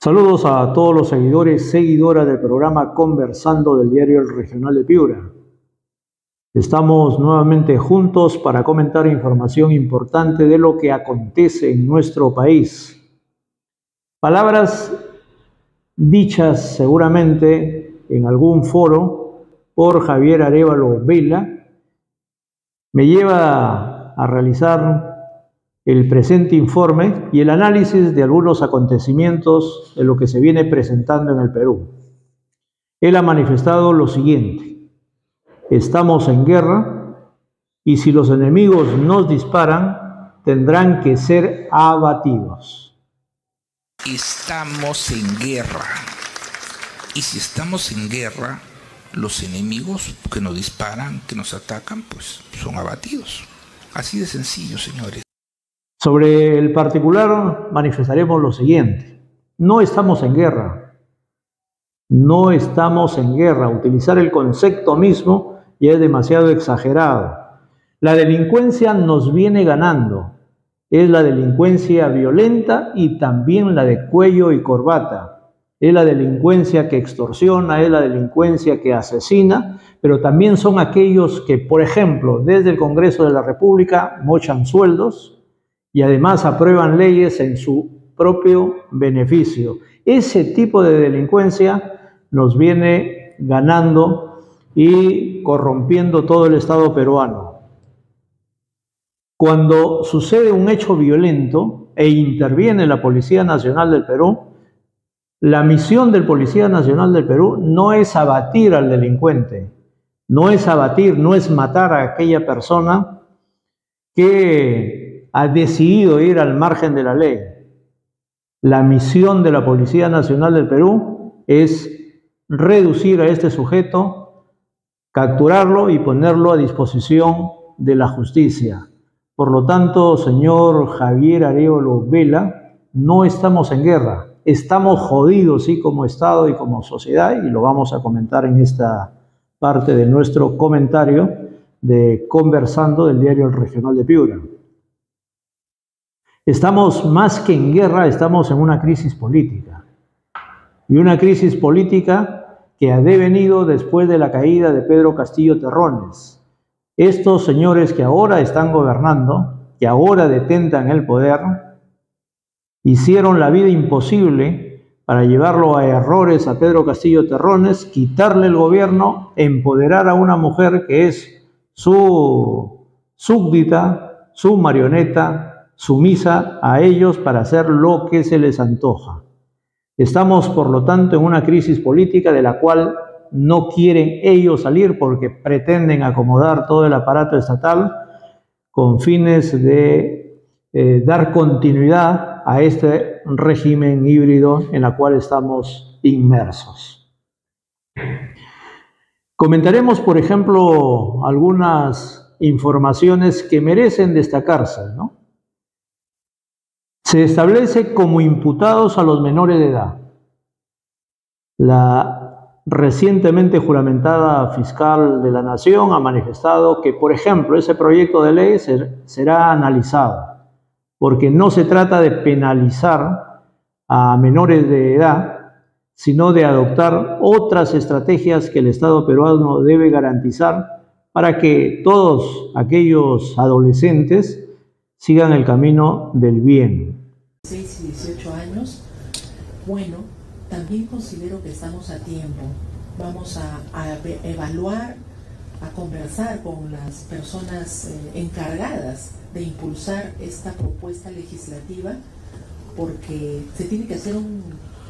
Saludos a todos los seguidores, seguidoras del programa Conversando del diario El Regional de Piura. Estamos nuevamente juntos para comentar información importante de lo que acontece en nuestro país. Palabras dichas seguramente en algún foro por Javier Arévalo Vela me lleva a realizar el presente informe y el análisis de algunos acontecimientos de lo que se viene presentando en el Perú. Él ha manifestado lo siguiente: estamos en guerra y si los enemigos nos disparan, tendrán que ser abatidos. Estamos en guerra. Y si estamos en guerra, los enemigos que nos disparan, que nos atacan, pues son abatidos. Así de sencillo, señores. Sobre el particular manifestaremos lo siguiente: no estamos en guerra. No estamos en guerra. Utilizar el concepto mismo ya es demasiado exagerado. La delincuencia nos viene ganando. Es la delincuencia violenta y también la de cuello y corbata. Es la delincuencia que extorsiona, es la delincuencia que asesina, pero también son aquellos que, por ejemplo, desde el Congreso de la República mochan sueldos y además aprueban leyes en su propio beneficio. Ese tipo de delincuencia nos viene ganando y corrompiendo todo el Estado peruano. Cuando sucede un hecho violento e interviene la Policía Nacional del Perú, la misión del Policía Nacional del Perú no es abatir al delincuente, no es abatir, no es matar a aquella persona que ha decidido ir al margen de la ley. La misión de la Policía Nacional del Perú es reducir a este sujeto, capturarlo y ponerlo a disposición de la justicia. Por lo tanto, señor Javier Arévalo Vela, no estamos en guerra. Estamos jodidos, sí, como Estado y como sociedad, y lo vamos a comentar en esta parte de nuestro comentario de Conversando del diario El Regional de Piura. Estamos más que en guerra, estamos en una crisis política. Y una crisis política que ha devenido después de la caída de Pedro Castillo Terrones. Estos señores que ahora están gobernando, que ahora detentan el poder, hicieron la vida imposible para llevarlo a errores a Pedro Castillo Terrones, quitarle el gobierno, empoderar a una mujer que es su súbdita, su marioneta, sumisa a ellos para hacer lo que se les antoja. Estamos, por lo tanto, en una crisis política de la cual no quieren ellos salir porque pretenden acomodar todo el aparato estatal con fines de dar continuidad a este régimen híbrido en el cual estamos inmersos. Comentaremos, por ejemplo, algunas informaciones que merecen destacarse, ¿no? Se establece como imputados a los menores de edad. La recientemente juramentada fiscal de la Nación ha manifestado que, por ejemplo, ese proyecto de ley será analizado, porque no se trata de penalizar a menores de edad, sino de adoptar otras estrategias que el Estado peruano debe garantizar para que todos aquellos adolescentes sigan el camino del bien. 6 y 18 años, bueno, también considero que estamos a tiempo. Vamos a evaluar, a conversar con las personas encargadas de impulsar esta propuesta legislativa, porque se tiene que hacer un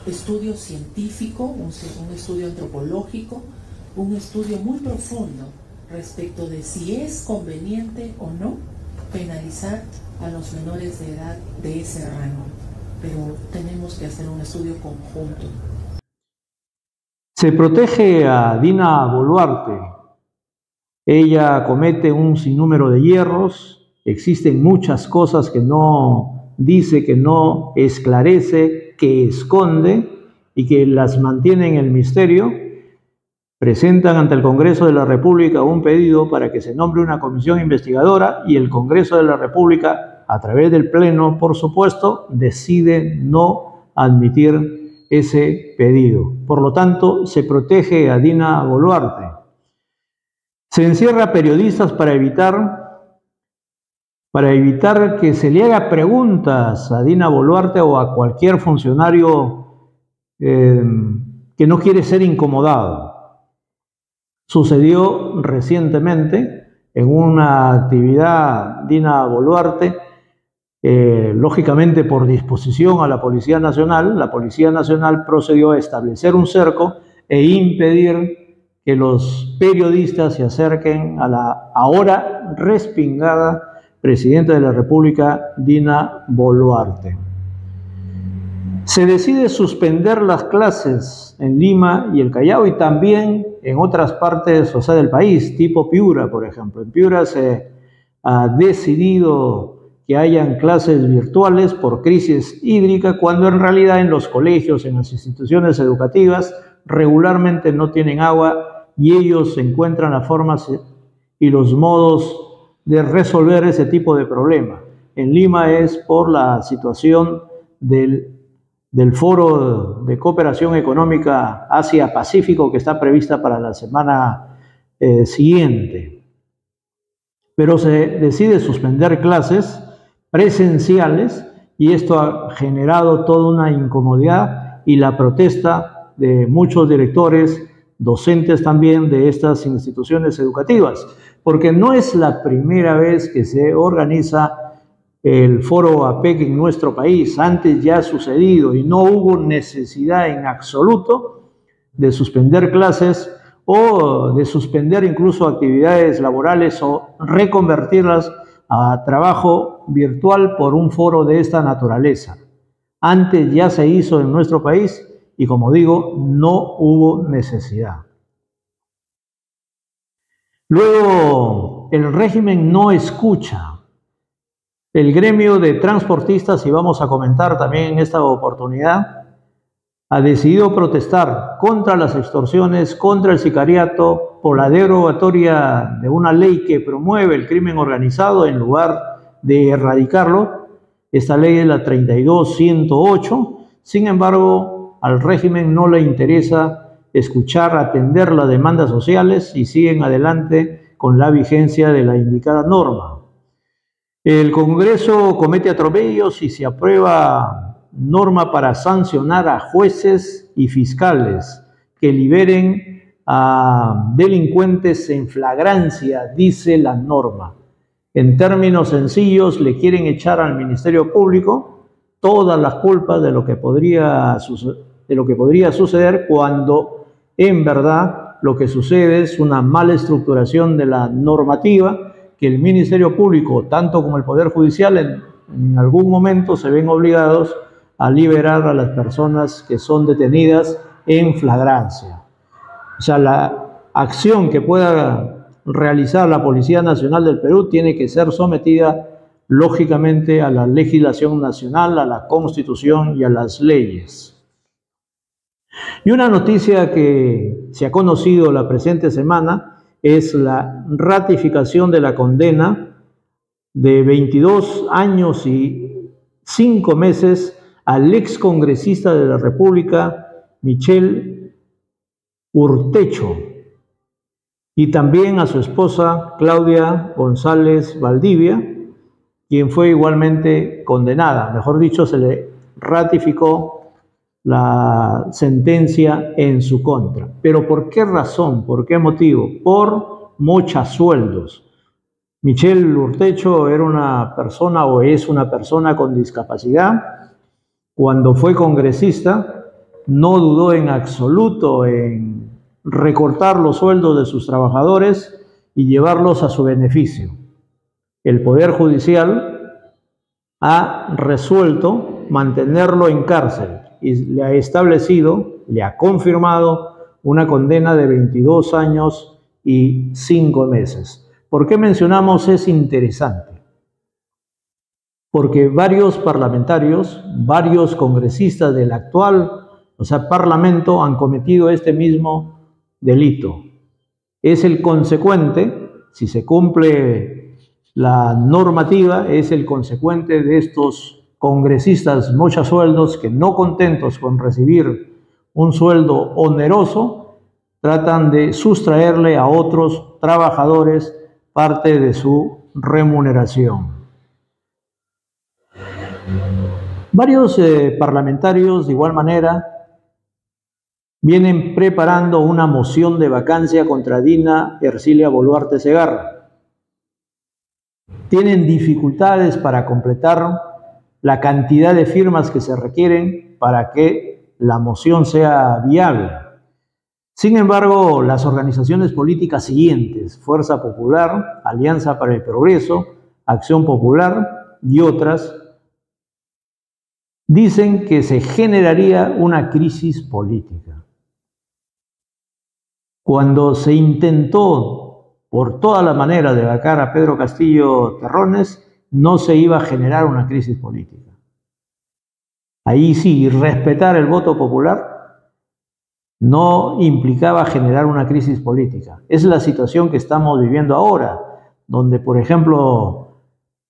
estudio científico, un estudio antropológico, un estudio muy profundo respecto de si es conveniente o no penalizar a los menores de edad de ese rango, pero tenemos que hacer un estudio conjunto. Se protege a Dina Boluarte. Ella comete un sinnúmero de hierros, existen muchas cosas que no dice, que no esclarece, que esconde y que las mantiene en el misterio. Presentan ante el Congreso de la República un pedido para que se nombre una comisión investigadora y el Congreso de la República, a través del Pleno, por supuesto, decide no admitir ese pedido. Por lo tanto, se protege a Dina Boluarte. Se encierra a periodistas para evitar que se le haga preguntas a Dina Boluarte o a cualquier funcionario que no quiere ser incomodado. Sucedió recientemente en una actividad. Dina Boluarte, lógicamente por disposición a la Policía Nacional procedió a establecer un cerco e impedir que los periodistas se acerquen a la ahora respingada presidenta de la República, Dina Boluarte. Se decide suspender las clases en Lima y el Callao y también en otras partes, o sea, del país, tipo Piura, por ejemplo. En Piura se ha decidido que hayan clases virtuales por crisis hídrica, cuando en realidad en los colegios, en las instituciones educativas, regularmente no tienen agua y ellos encuentran las formas y los modos de resolver ese tipo de problema. En Lima es por la situación del Foro de Cooperación Económica Asia-Pacífico que está prevista para la semana siguiente. Pero se decide suspender clases presenciales y esto ha generado toda una incomodidad y la protesta de muchos directores, docentes también de estas instituciones educativas, porque no es la primera vez que se organiza el foro APEC en nuestro país. Antes ya ha sucedido y no hubo necesidad en absoluto de suspender clases o de suspender incluso actividades laborales o reconvertirlas a trabajo virtual por un foro de esta naturaleza. Antes ya se hizo en nuestro país y, como digo, no hubo necesidad. Luego, el régimen no escucha. El gremio de transportistas, y vamos a comentar también en esta oportunidad, ha decidido protestar contra las extorsiones, contra el sicariato, por la derogatoria de una ley que promueve el crimen organizado en lugar de erradicarlo. Esta ley es la 32-108. Sin embargo, al régimen no le interesa escuchar, atender las demandas sociales y siguen adelante con la vigencia de la indicada norma. El Congreso comete atropellos y se aprueba norma para sancionar a jueces y fiscales que liberen a delincuentes en flagrancia, dice la norma. En términos sencillos, le quieren echar al Ministerio Público todas las culpas de lo que podría suceder, cuando en verdad lo que sucede es una mala estructuración de la normativa, que el Ministerio Público, tanto como el Poder Judicial, en algún momento se ven obligados a liberar a las personas que son detenidas en flagrancia. O sea, la acción que pueda realizar la Policía Nacional del Perú tiene que ser sometida lógicamente a la legislación nacional, a la Constitución y a las leyes. Y una noticia que se ha conocido la presente semana es la ratificación de la condena de 22 años y 5 meses al excongresista de la República, Michel Urtecho, y también a su esposa, Claudia González Valdivia, quien fue igualmente condenada. Mejor dicho, se le ratificó la sentencia en su contra. ¿Pero por qué razón? ¿Por qué motivo? Por mochasueldos. Michel Urtecho era una persona o es una persona con discapacidad. Cuando fue congresista, no dudó en absoluto en recortar los sueldos de sus trabajadores y llevarlos a su beneficio. El Poder Judicial ha resuelto mantenerlo en cárcel y le ha establecido, le ha confirmado una condena de 22 años y 5 meses. ¿Por qué mencionamos? Es interesante. Porque varios parlamentarios, varios congresistas del actual, Parlamento, han cometido este mismo delito. Es el consecuente, si se cumple la normativa, es el consecuente de estos congresistas mochasueldos que, no contentos con recibir un sueldo oneroso, tratan de sustraerle a otros trabajadores parte de su remuneración. Varios parlamentarios, de igual manera, vienen preparando una moción de vacancia contra Dina Ercilia Boluarte Segarra. Tienen dificultades para completar la cantidad de firmas que se requieren para que la moción sea viable. Sin embargo, las organizaciones políticas siguientes, Fuerza Popular, Alianza para el Progreso, Acción Popular y otras, dicen que se generaría una crisis política. Cuando se intentó por toda la manera de vacar a Pedro Castillo Terrones, no se iba a generar una crisis política. Ahí sí, respetar el voto popular no implicaba generar una crisis política. Es la situación que estamos viviendo ahora, donde, por ejemplo,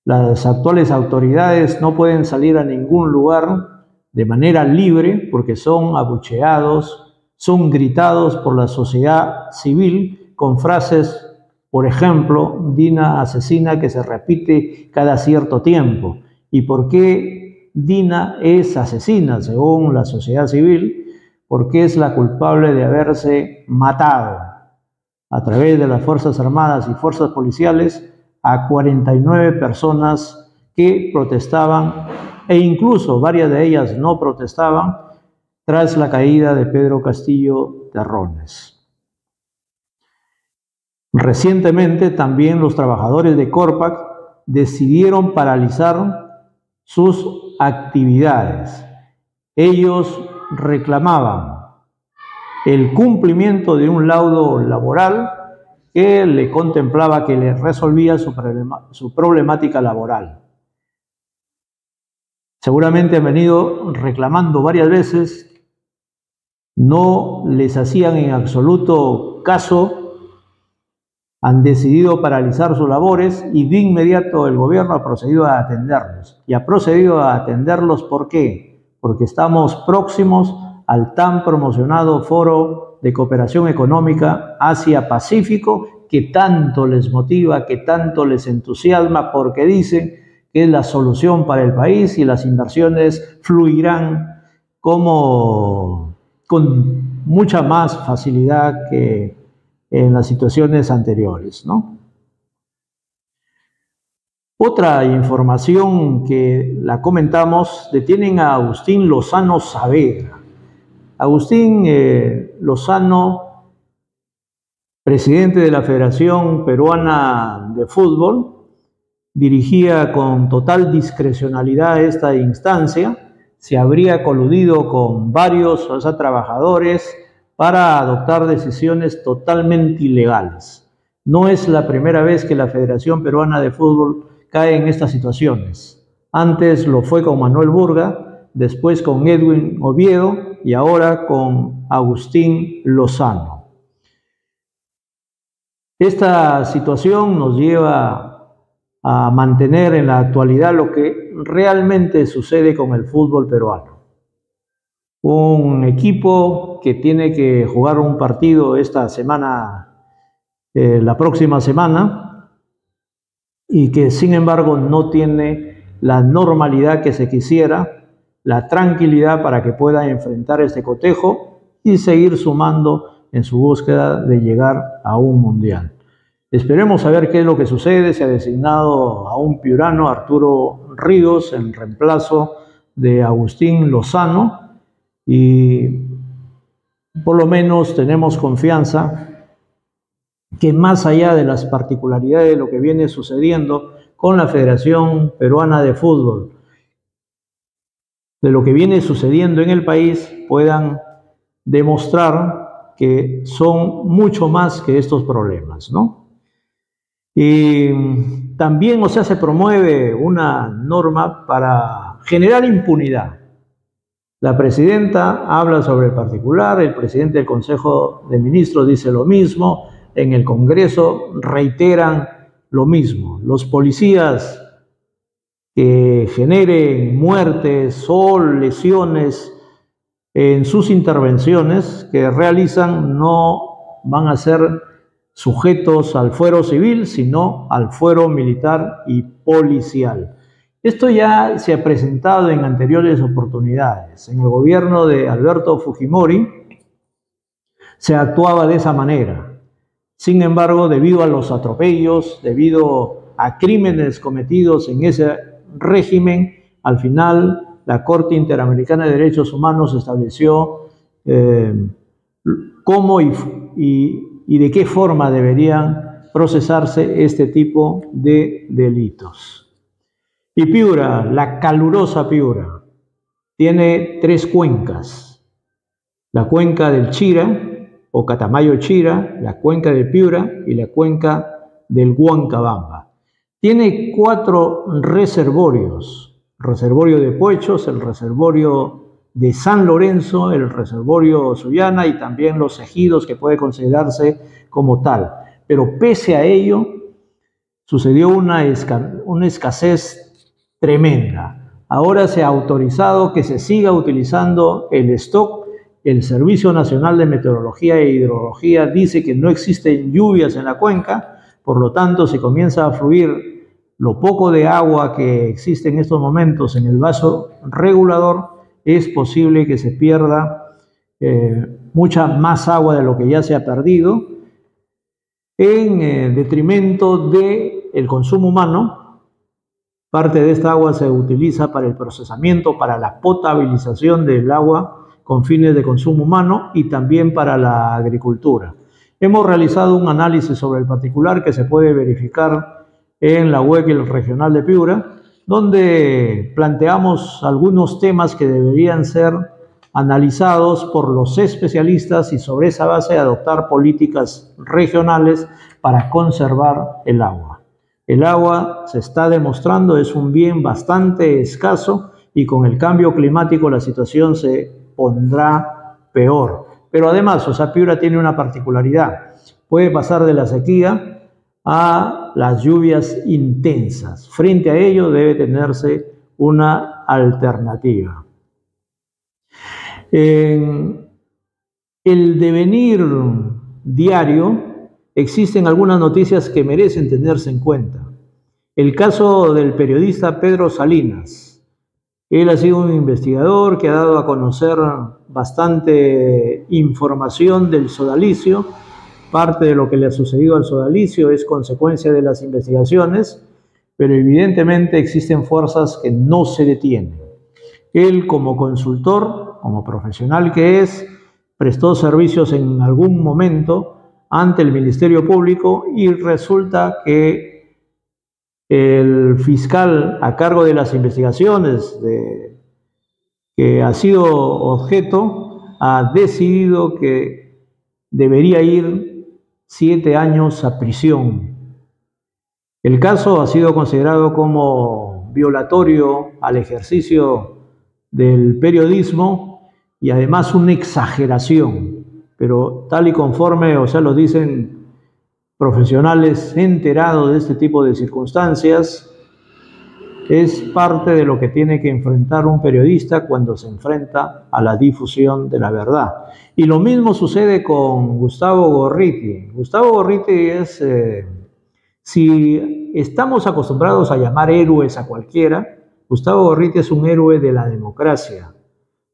las actuales autoridades no pueden salir a ningún lugar de manera libre porque son abucheados, son gritados por la sociedad civil con frases, por ejemplo, Dina asesina, que se repite cada cierto tiempo. ¿Y por qué Dina es asesina, según la sociedad civil? Porque es la culpable de haberse matado a través de las Fuerzas Armadas y Fuerzas Policiales a 49 personas que protestaban, e incluso varias de ellas no protestaban, tras la caída de Pedro Castillo Terrones. Recientemente también los trabajadores de Corpac decidieron paralizar sus actividades. Ellos reclamaban el cumplimiento de un laudo laboral que le contemplaba, que le resolvía su problemática laboral. Seguramente han venido reclamando varias veces, no les hacían en absoluto caso, han decidido paralizar sus labores y de inmediato el gobierno ha procedido a atenderlos. Y ha procedido a atenderlos, ¿por qué? Porque estamos próximos al tan promocionado Foro de Cooperación Económica Asia-Pacífico, que tanto les motiva, que tanto les entusiasma, porque dicen que es la solución para el país y las inversiones fluirán con mucha más facilidad que en las situaciones anteriores, ¿no? Otra información que la comentamos, detienen a Agustín Lozano Saavedra. Agustín Lozano, presidente de la Federación Peruana de Fútbol, dirigía con total discrecionalidad esta instancia, se habría coludido con varios trabajadores para adoptar decisiones totalmente ilegales. No es la primera vez que la Federación Peruana de Fútbol cae en estas situaciones. Antes lo fue con Manuel Burga, después con Edwin Oviedo y ahora con Agustín Lozano. Esta situación nos lleva a mantener en la actualidad lo que realmente sucede con el fútbol peruano. Un equipo que tiene que jugar un partido esta semana, la próxima semana, y que sin embargo no tiene la normalidad que se quisiera, la tranquilidad para que pueda enfrentar este cotejo y seguir sumando en su búsqueda de llegar a un mundial. Esperemos a ver qué es lo que sucede. Se ha designado a un piurano, Arturo Ríos, en reemplazo de Agustín Lozano, y por lo menos tenemos confianza que, más allá de las particularidades de lo que viene sucediendo con la Federación Peruana de Fútbol, de lo que viene sucediendo en el país, puedan demostrar que son mucho más que estos problemas, ¿no? Y también, se promueve una norma para generar impunidad. La presidenta habla sobre el particular, el presidente del Consejo de Ministros dice lo mismo, en el Congreso reiteran lo mismo. Los policías que generen muertes o lesiones en sus intervenciones que realizan no van a ser sujetos al fuero civil, sino al fuero militar y policial. Esto ya se ha presentado en anteriores oportunidades. En el gobierno de Alberto Fujimori se actuaba de esa manera. Sin embargo, debido a los atropellos, debido a crímenes cometidos en ese régimen, al final la Corte Interamericana de Derechos Humanos estableció cómo y de qué forma deberían procesarse este tipo de delitos. Y Piura, la calurosa Piura, tiene 3 cuencas: la cuenca del Chira o Catamayo-Chira, la cuenca de Piura y la cuenca del Huancabamba. Tiene 4 reservorios: el reservorio de Puechos, el reservorio de San Lorenzo, el reservorio Sullana y también los ejidos que puede considerarse como tal. Pero pese a ello, sucedió una escasez tremenda. Ahora se ha autorizado que se siga utilizando el stock. El Servicio Nacional de Meteorología e Hidrología dice que no existen lluvias en la cuenca, por lo tanto, si comienza a fluir lo poco de agua que existe en estos momentos en el vaso regulador, es posible que se pierda mucha más agua de lo que ya se ha perdido, en detrimento del consumo humano. Parte de esta agua se utiliza para el procesamiento, para la potabilización del agua con fines de consumo humano y también para la agricultura. Hemos realizado un análisis sobre el particular que se puede verificar en la web del Regional de Piura, donde planteamos algunos temas que deberían ser analizados por los especialistas y sobre esa base adoptar políticas regionales para conservar el agua. El agua, se está demostrando, es un bien bastante escaso y con el cambio climático la situación se pondrá peor. Pero además, Piura tiene una particularidad: puede pasar de la sequía a las lluvias intensas. Frente a ello debe tenerse una alternativa. En el devenir diario existen algunas noticias que merecen tenerse en cuenta. El caso del periodista Pedro Salinas. Él ha sido un investigador que ha dado a conocer bastante información del sodalicio. Parte de lo que le ha sucedido al sodalicio es consecuencia de las investigaciones, pero evidentemente existen fuerzas que no se detienen. Él, como consultor, como profesional que es, prestó servicios en algún momento ante el Ministerio Público y resulta que el fiscal a cargo de las investigaciones que ha sido objeto ha decidido que debería ir 7 años a prisión. El caso ha sido considerado como violatorio al ejercicio del periodismo y además una exageración, pero tal y conforme, lo dicen profesionales enterados de este tipo de circunstancias, es parte de lo que tiene que enfrentar un periodista cuando se enfrenta a la difusión de la verdad. Y lo mismo sucede con Gustavo Gorriti. Gustavo Gorriti es, si estamos acostumbrados a llamar héroes a cualquiera, Gustavo Gorriti es un héroe de la democracia,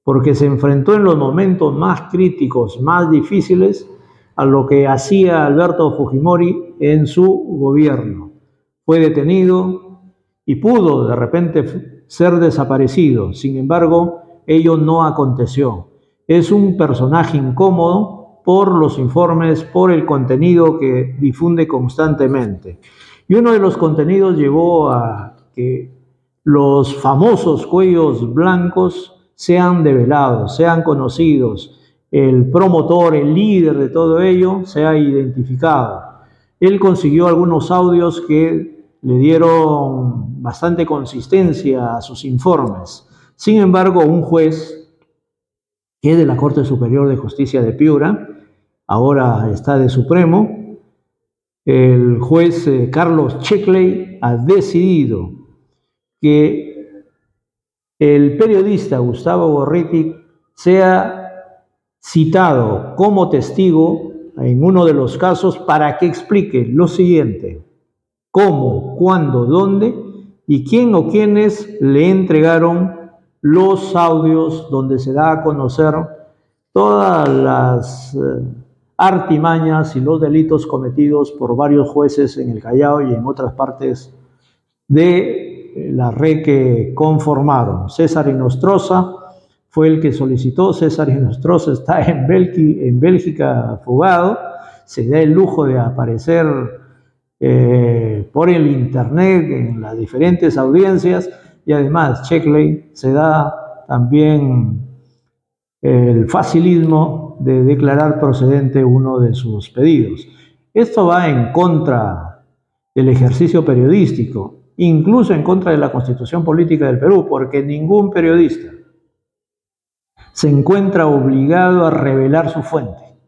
porque se enfrentó en los momentos más críticos, más difíciles, a lo que hacía Alberto Fujimori en su gobierno. Fue detenido y pudo de repente ser desaparecido. Sin embargo, ello no aconteció. Es un personaje incómodo por los informes, por el contenido que difunde constantemente. Y uno de los contenidos llevó a que los famosos cuellos blancos sean develados, sean conocidos. El promotor, el líder de todo ello, se ha identificado. Él consiguió algunos audios que le dieron bastante consistencia a sus informes. Sin embargo, un juez, que es de la Corte Superior de Justicia de Piura, ahora está de Supremo, el juez Carlos Checkley ha decidido que el periodista Gustavo Gorriti sea citado como testigo en uno de los casos para que explique lo siguiente: cómo, cuándo, dónde y quién o quiénes le entregaron los audios donde se da a conocer todas las artimañas y los delitos cometidos por varios jueces en el Callao y en otras partes de la red que conformaron. César Inostroza fue el que solicitó. César Inostroza está en Bélgica fugado, se da el lujo de aparecer por el internet en las diferentes audiencias, y además Checkley se da también el facilismo de declarar procedente uno de sus pedidos. Esto va en contra del ejercicio periodístico, incluso en contra de la Constitución Política del Perú, porque ningún periodista se encuentra obligado a revelar su fuente.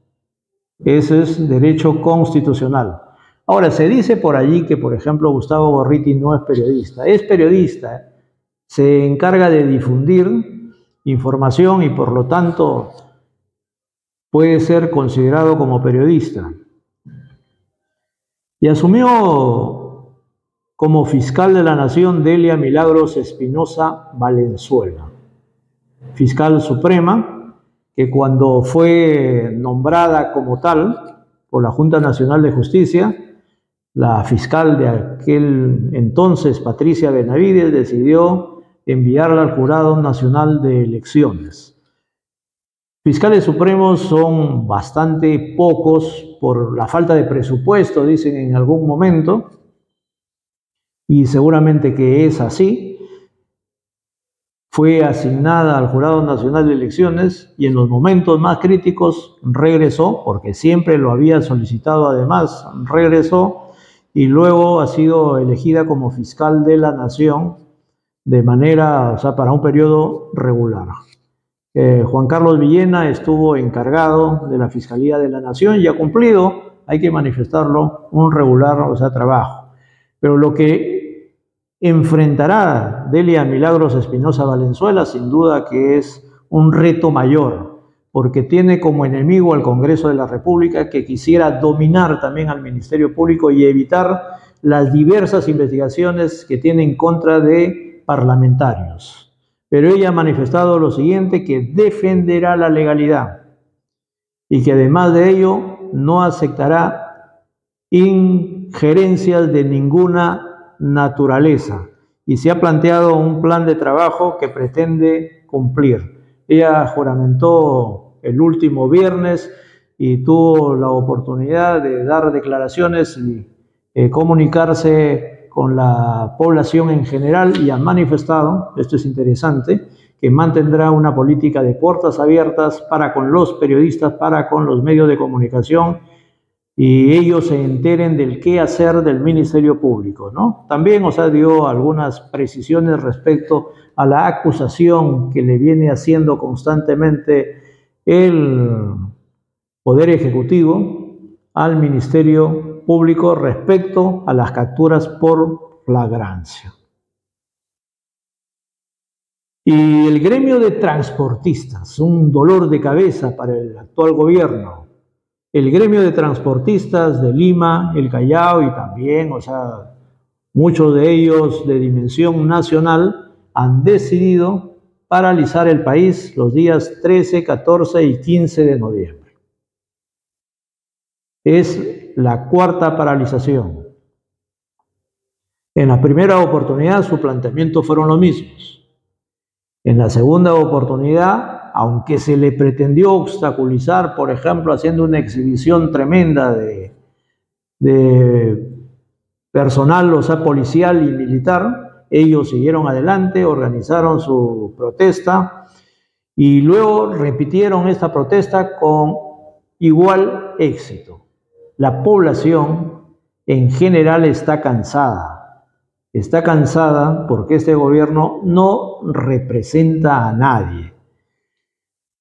Ese es derecho constitucional. Ahora, se dice por allí que, por ejemplo, Gustavo Gorriti no es periodista. Es periodista, se encarga de difundir información y por lo tanto puede ser considerado como periodista. Y asumió como fiscal de la Nación Delia Milagros Espinosa Valenzuela, fiscal suprema, que cuando fue nombrada como tal por la Junta Nacional de Justicia, la fiscal de aquel entonces, Patricia Benavides, decidió enviarla al Jurado Nacional de Elecciones. Fiscales supremos son bastante pocos por la falta de presupuesto, dicen en algún momento, y seguramente que es así. Fue asignada al Jurado Nacional de Elecciones y en los momentos más críticos regresó, porque siempre lo había solicitado además, regresó, y luego ha sido elegida como fiscal de la Nación de manera, o sea, para un periodo regular. Juan Carlos Villena estuvo encargado de la Fiscalía de la Nación y ha cumplido, hay que manifestarlo, un regular, o sea, trabajo. Pero lo que enfrentará Delia Milagros Espinosa Valenzuela, sin duda que es un reto mayor, porque tiene como enemigo al Congreso de la República, que quisiera dominar también al Ministerio Público y evitar las diversas investigaciones que tiene en contra de parlamentarios. Pero ella ha manifestado lo siguiente, que defenderá la legalidad y que además de ello no aceptará injerencias de ninguna naturaleza, y se ha planteado un plan de trabajo que pretende cumplir. Ella juramentó el último viernes y tuvo la oportunidad de dar declaraciones y comunicarse con la población en general, y ha manifestado, esto es interesante, que mantendrá una política de puertas abiertas para con los periodistas, para con los medios de comunicación, y ellos se enteren del qué hacer del Ministerio Público, ¿no? También, o sea, dio algunas precisiones respecto a la acusación que le viene haciendo constantemente el Poder Ejecutivo al Ministerio Público respecto a las capturas por flagrancia. Y el gremio de transportistas, un dolor de cabeza para el actual gobierno. El gremio de transportistas de Lima, el Callao y también, o sea, muchos de ellos de dimensión nacional, han decidido paralizar el país los días 13, 14 y 15 de noviembre. Es la cuarta paralización. En la primera oportunidad su planteamiento fueron los mismos. En la segunda oportunidad, aunque se le pretendió obstaculizar, por ejemplo, haciendo una exhibición tremenda de personal, o sea, policial y militar, ellos siguieron adelante, organizaron su protesta y luego repitieron esta protesta con igual éxito. La población en general está cansada. Está cansada porque este gobierno no representa a nadie.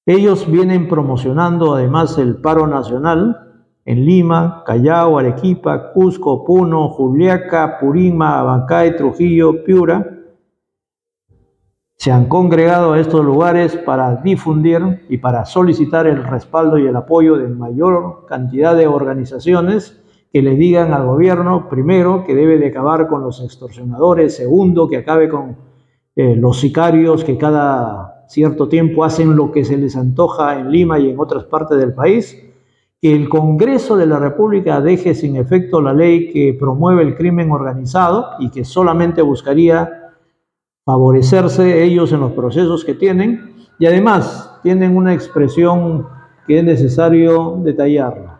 Ellos vienen promocionando además el paro nacional en Lima, Callao, Arequipa, Cusco, Puno, Juliaca, Purima, Abancay, Trujillo, Piura, se han congregado a estos lugares para difundir y para solicitar el respaldo y el apoyo de mayor cantidad de organizaciones que le digan al gobierno, primero, que debe de acabar con los extorsionadores, segundo, que acabe con los sicarios que cada cierto tiempo hacen lo que se les antoja en Lima y en otras partes del país, que el Congreso de la República deje sin efecto la ley que promueve el crimen organizado y que solamente buscaría favorecerse ellos en los procesos que tienen, y además tienen una expresión que es necesario detallarla.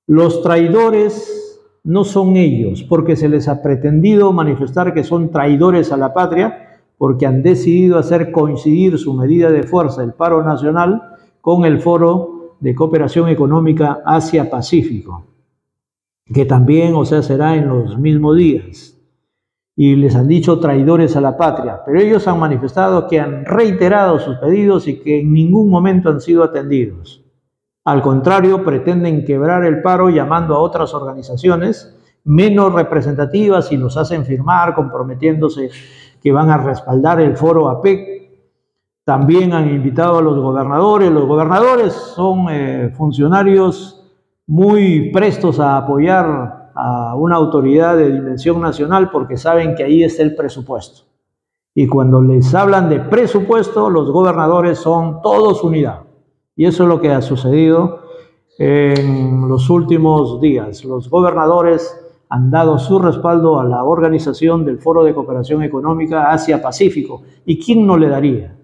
Los traidores no son ellos, porque se les ha pretendido manifestar que son traidores a la patria, porque han decidido hacer coincidir su medida de fuerza, el paro nacional, con el Foro de Cooperación Económica Asia-Pacífico, que también, será en los mismos días. Y les han dicho traidores a la patria, pero ellos han manifestado que han reiterado sus pedidos y que en ningún momento han sido atendidos. Al contrario, pretenden quebrar el paro llamando a otras organizaciones menos representativas y los hacen firmar comprometiéndose que van a respaldar el foro APEC. También han invitado a los gobernadores. Los gobernadores son funcionarios muy prestos a apoyar a una autoridad de dimensión nacional porque saben que ahí está el presupuesto. Y cuando les hablan de presupuesto, los gobernadores son todos unidad. Y eso es lo que ha sucedido en los últimos días. Los gobernadores han dado su respaldo a la organización del Foro de Cooperación Económica Asia-Pacífico. ¿Y quién no le daría?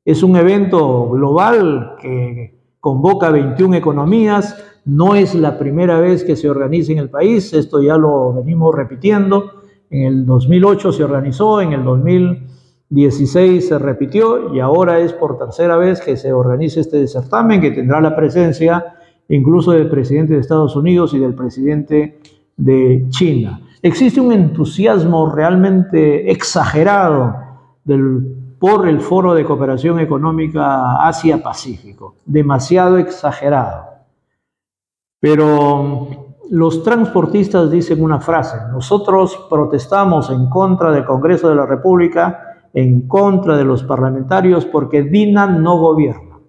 Es un evento global que convoca 21 economías. No es la primera vez que se organiza en el país, esto ya lo venimos repitiendo. En el 2008 se organizó, en el 2016 se repitió y ahora es por tercera vez que se organiza este certamen que tendrá la presencia incluso del presidente de Estados Unidos y del presidente de China. Existe un entusiasmo realmente exagerado por el Foro de Cooperación Económica Asia-Pacífico, demasiado exagerado. Pero los transportistas dicen una frase: nosotros protestamos en contra del Congreso de la República, en contra de los parlamentarios, porque DINA no gobierna.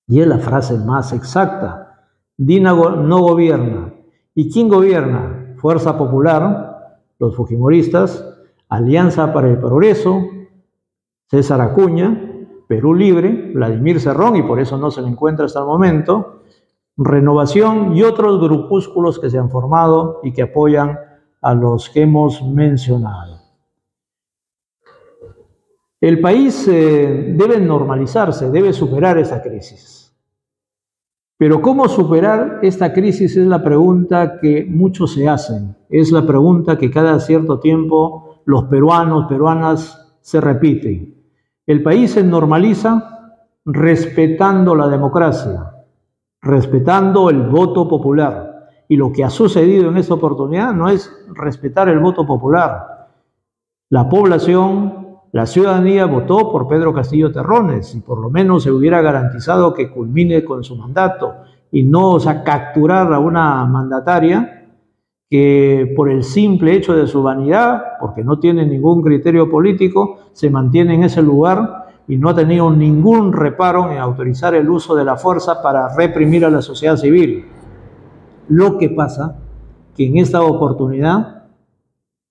Y es la frase más exacta. DINA no gobierna. ¿Y quién gobierna? Fuerza Popular, los fujimoristas, Alianza para el Progreso, César Acuña, Perú Libre, Vladimir Cerrón, y por eso no se le encuentra hasta el momento, Renovación y otros grupúsculos que se han formado y que apoyan a los que hemos mencionado. El país debe normalizarse, debe superar esta crisis. Pero ¿cómo superar esta crisis? Es la pregunta que muchos se hacen. Es la pregunta que cada cierto tiempo los peruanos, peruanas se repiten. El país se normaliza respetando la democracia, respetando el voto popular. Y lo que ha sucedido en esta oportunidad no es respetar el voto popular. La población, la ciudadanía votó por Pedro Castillo Terrones y por lo menos se hubiera garantizado que culmine con su mandato y no capturar a una mandataria que por el simple hecho de su vanidad, porque no tiene ningún criterio político, se mantiene en ese lugar y no ha tenido ningún reparo en autorizar el uso de la fuerza para reprimir a la sociedad civil. Lo que pasa que en esta oportunidad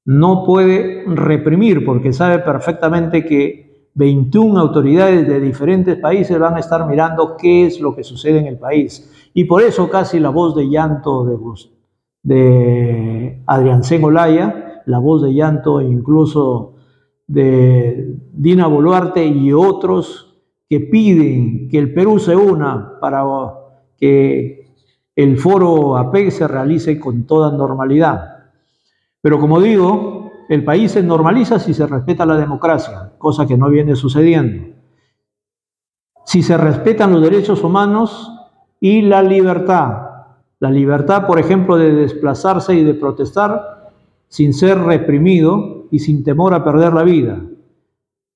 no puede reprimir porque sabe perfectde que 21 autoridades de diferentes países van a estar mirando qué es lo que sucede en el país. Y por eso casi la voz de llanto de Adriancén Olaya, la voz de llanto incluso de Dina Boluarte y otros que piden que el Perú se una para que el foro APEC se realice con toda normalidad. Pero como digo, el país se normaliza si se respeta la democracia, cosa que no viene sucediendo. Si se respetan los derechos humanos y la libertad, por ejemplo, de desplazarse y de protestar sin ser reprimido y sin temor a perder la vida,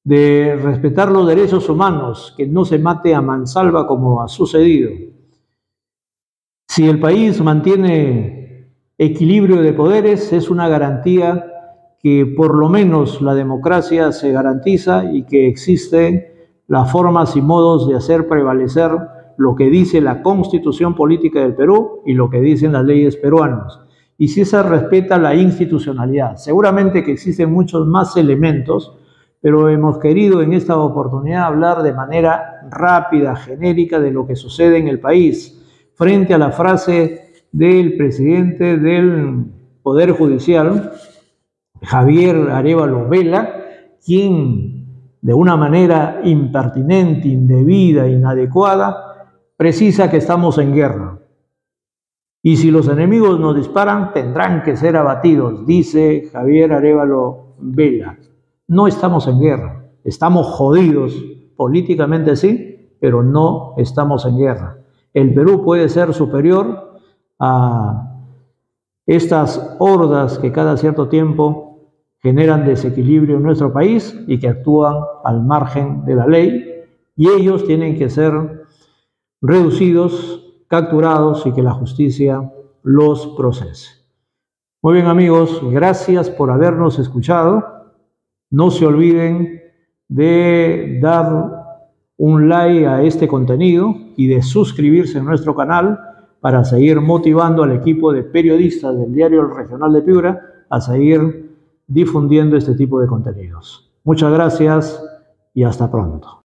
de respetar los derechos humanos, que no se mate a mansalva como ha sucedido. Si el país mantiene equilibrio de poderes, es una garantía que por lo menos la democracia se garantiza y que existen las formas y modos de hacer prevalecer lo que dice la Constitución Política del Perú y lo que dicen las leyes peruanas. Y si se respeta la institucionalidad. Seguramente que existen muchos más elementos, pero hemos querido en esta oportunidad hablar de manera rápida, genérica, de lo que sucede en el país, frente a la frase del presidente del Poder Judicial, Javier Arévalo Vela, quien de una manera impertinente, indebida, inadecuada, precisa que estamos en guerra. Y si los enemigos nos disparan, tendrán que ser abatidos, dice Javier Arévalo Vela. No estamos en guerra, estamos jodidos, políticamente sí, pero no estamos en guerra. El Perú puede ser superior a estas hordas que cada cierto tiempo generan desequilibrio en nuestro país y que actúan al margen de la ley, y ellos tienen que ser reducidos, capturados y que la justicia los procese. Muy bien, amigos, gracias por habernos escuchado. No se olviden de dar un like a este contenido y de suscribirse a nuestro canal para seguir motivando al equipo de periodistas del Diario Regional de Piura a seguir difundiendo este tipo de contenidos. Muchas gracias y hasta pronto.